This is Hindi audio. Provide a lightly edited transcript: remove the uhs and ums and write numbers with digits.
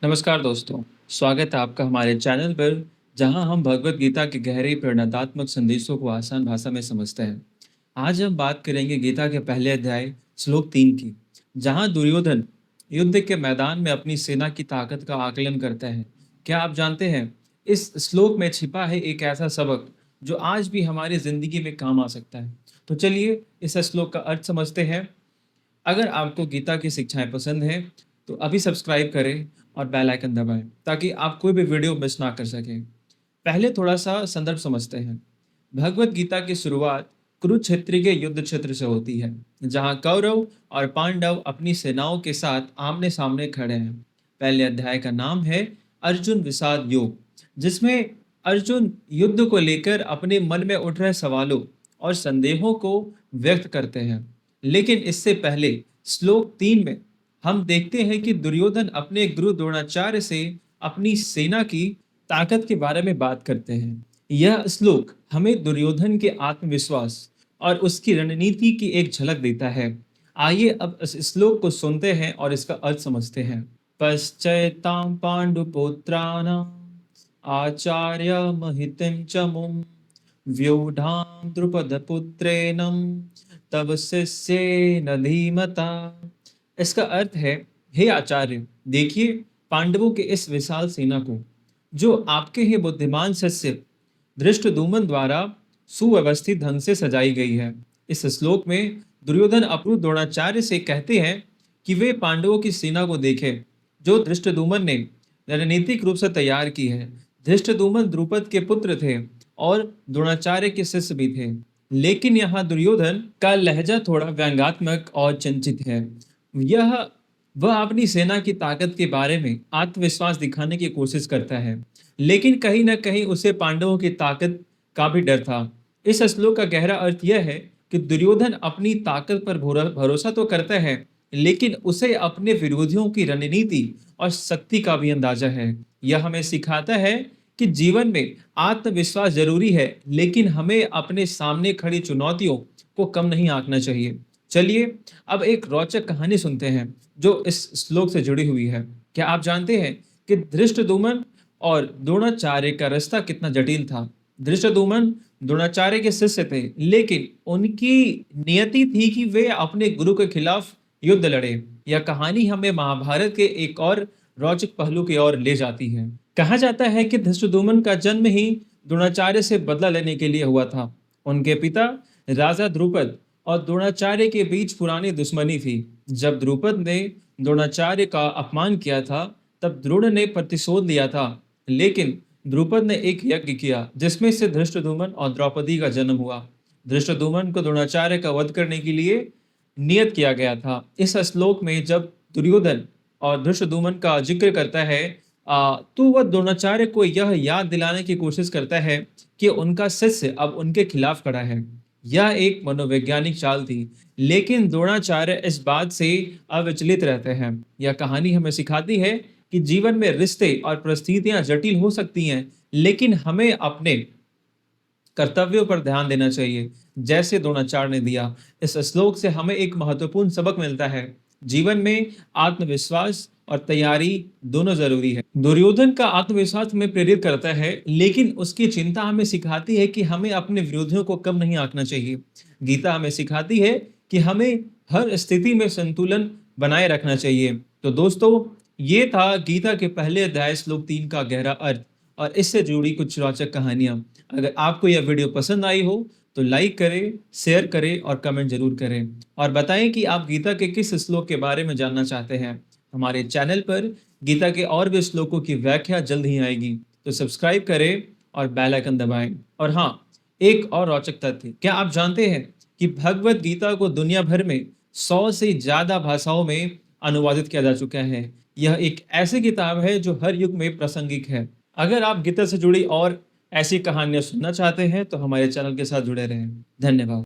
नमस्कार दोस्तों, स्वागत है आपका हमारे चैनल पर जहां हम भगवत गीता के गहरे प्रेरणात्मक संदेशों को आसान भाषा में समझते हैं। आज हम बात करेंगे गीता के पहले अध्याय श्लोक 3 की, जहां दुर्योधन युद्ध के मैदान में अपनी सेना की ताकत का आकलन करता है। क्या आप जानते हैं, इस श्लोक में छिपा है एक ऐसा सबक जो आज भी हमारी जिंदगी में काम आ सकता है। तो चलिए इस श्लोक का अर्थ समझते हैं। अगर आपको गीता की शिक्षाएं पसंद हैं, तो अभी सब्सक्राइब करें और बेल आइकन दबाएं ताकि आप कोई भी वीडियो मिस ना कर सकें। पहले थोड़ा सा संदर्भ समझते हैं। भगवत गीता की शुरुआत कुरुक्षेत्र के युद्ध क्षेत्र से होती है, जहां कौरव और पांडव अपनी सेनाओं के साथ आमने सामने खड़े हैं। पहले अध्याय का नाम है अर्जुन विषाद योग, जिसमें अर्जुन युद्ध को लेकर अपने मन में उठ रहे सवालों और संदेहों को व्यक्त करते हैं। लेकिन इससे पहले श्लोक 3 में हम देखते हैं कि दुर्योधन अपने गुरु द्रोणाचार्य से अपनी सेना की ताकत के बारे में बात करते हैं। यह श्लोक हमें दुर्योधन के आत्मविश्वास और उसकी रणनीति की एक झलक देता है। आइए अब इस श्लोक को सुनते हैं और इसका अर्थ समझते हैं। पश्चैतां पांडुपुत्राणां आचार्य महितं च मुं व्यूढ़ां द्रुपदपुत्रेणं तव शिष्येन धीमता। इसका अर्थ है, हे आचार्य, देखिए पांडवों के इस विशाल सेना को, जो आपके ही बुद्धिमान शिष्य धृष्टद्युम्न द्वारा सुव्यवस्थित ढंग से सजाई गई है। इस श्लोक में दुर्योधन अपने द्रोणाचार्य से कहते हैं कि वे पांडवों की सेना को देखें, जो धृष्टद्युम्न ने रणनीतिक रूप से तैयार की है। धृष्टद्युम्न द्रुपद के पुत्र थे और द्रोणाचार्य के शिष्य भी थे। लेकिन यहाँ दुर्योधन का लहजा थोड़ा व्यंग्यात्मक और चिंतित है। यह वह अपनी सेना की ताकत के बारे में आत्मविश्वास दिखाने की कोशिश करता है, लेकिन कहीं न कहीं उसे पांडवों की ताकत का भी डर था। इस श्लोक का गहरा अर्थ यह है कि दुर्योधन अपनी ताकत पर भरोसा तो करता है, लेकिन उसे अपने विरोधियों की रणनीति और शक्ति का भी अंदाजा है। यह हमें सिखाता है कि जीवन में आत्मविश्वास जरूरी है, लेकिन हमें अपने सामने खड़ी चुनौतियों को कम नहीं आंकना चाहिए। चलिए अब एक रोचक कहानी सुनते हैं जो इस श्लोक से जुड़ी हुई है। क्या आप जानते हैं कि धृष्टद्युम्न और द्रोणाचार्य का रिश्ता कितना जटिल था? धृष्टद्युम्न द्रोणाचार्य के शिष्य थे, लेकिन उनकी नियति थी कि वे अपने गुरु के खिलाफ युद्ध लड़े। यह कहानी हमें महाभारत के एक और रोचक पहलू की ओर ले जाती है। कहा जाता है कि धृष्टद्युम्न का जन्म ही द्रोणाचार्य से बदला लेने के लिए हुआ था। उनके पिता राजा द्रुपद और द्रोणाचार्य के बीच पुरानी दुश्मनी थी। जब द्रुपद ने द्रोणाचार्य का अपमान किया था, तब द्रोण ने प्रतिशोध लिया था। लेकिन द्रुपद ने एक यज्ञ किया जिसमें से धृष्टद्युम्न और द्रौपदी का जन्म हुआ। धृष्टद्युम्न को द्रोणाचार्य का वध करने के लिए नियत किया गया था। इस श्लोक में जब दुर्योधन और धृष्टद्युम्न का जिक्र करता है, तो वह द्रोणाचार्य को यह याद दिलाने की कोशिश करता है कि उनका शिष्य अब उनके खिलाफ खड़ा है। यह एक मनोवैज्ञानिक चाल थी, लेकिन द्रोणाचार्य इस बात से अविचलित रहते हैं। यह कहानी हमें सिखाती है कि जीवन में रिश्ते और परिस्थितियां जटिल हो सकती हैं, लेकिन हमें अपने कर्तव्यों पर ध्यान देना चाहिए, जैसे द्रोणाचार्य ने दिया। इस श्लोक से हमें एक महत्वपूर्ण सबक मिलता है। जीवन में आत्मविश्वास और तैयारी दोनों जरूरी है। दुर्योधन का आत्मविश्वास हमें प्रेरित करता है, लेकिन उसकी चिंता हमें सिखाती है कि हमें अपने विरोधियों को कम नहीं आंकना चाहिए। गीता हमें सिखाती है कि हमें हर स्थिति में संतुलन बनाए रखना चाहिए। तो दोस्तों, ये था गीता के पहले अध्याय श्लोक 3 का गहरा अर्थ और इससे जुड़ी कुछ रोचक कहानियां। अगर आपको यह वीडियो पसंद आई हो तो लाइक करें, शेयर करें और कमेंट जरूर करें, और बताएं कि आप गीता के किस श्लोक के बारे में जानना चाहते हैं। हमारे चैनल पर गीता के और भी श्लोकों की व्याख्या जल्द ही आएगी, तो सब्सक्राइब करें और बेल आइकन दबाएं। और हाँ, एक और रोचक तथ्य, क्या आप जानते हैं कि भगवत गीता को दुनिया भर में 100 से ज्यादा भाषाओं में अनुवादित किया जा चुका है। यह एक ऐसी किताब है जो हर युग में प्रासंगिक है। अगर आप गीता से जुड़ी और ऐसी कहानियां सुनना चाहते हैं तो हमारे चैनल के साथ जुड़े रहें। धन्यवाद।